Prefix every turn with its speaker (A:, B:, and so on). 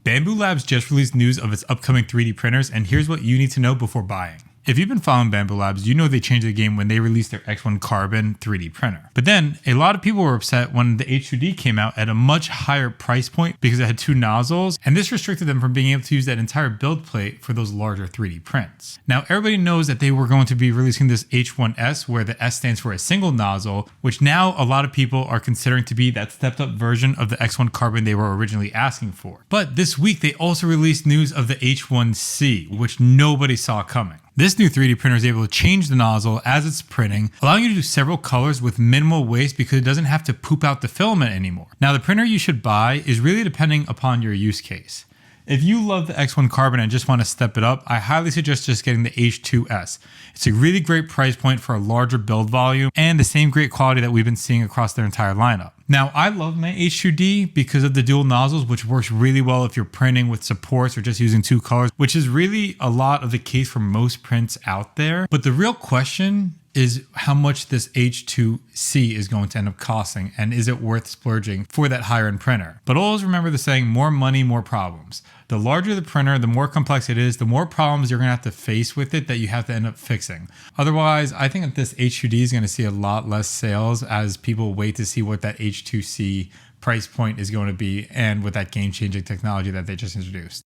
A: Bambulabs just released news of its upcoming 3D printers, and here's what you need to know before buying. If you've been following Bambulabs, you know they changed the game when they released their X1 Carbon 3D printer. But then, a lot of people were upset when the H2D came out at a much higher price point because it had two nozzles, and this restricted them from being able to use that entire build plate for those larger 3D prints. Now, everybody knows that they were going to be releasing this H1S, where the S stands for a single nozzle, which now a lot of people are considering to be that stepped up version of the X1 Carbon they were originally asking for. But this week, they also released news of the H1C, which nobody saw coming. This new 3D printer is able to change the nozzle as it's printing, allowing you to do several colors with minimal waste because it doesn't have to poop out the filament anymore. Now, the printer you should buy is really depending upon your use case. If you love the X1 Carbon and just want to step it up, I highly suggest just getting the H2S. It's a really great price point for a larger build volume and the same great quality that we've been seeing across their entire lineup. Now, I love my H2D because of the dual nozzles, which works really well if you're printing with supports or just using two colors, which is really a lot of the case for most prints out there. But the real question is how much this H2C is going to end up costing, and is it worth splurging for that higher end printer? But always remember the saying, more money, more problems. The larger the printer, the more complex it is, the more problems you're gonna have to face with it that you have to end up fixing. Otherwise, I think that this H2D is gonna see a lot less sales as people wait to see what that H2C price point is going to be and with that game-changing technology that they just introduced.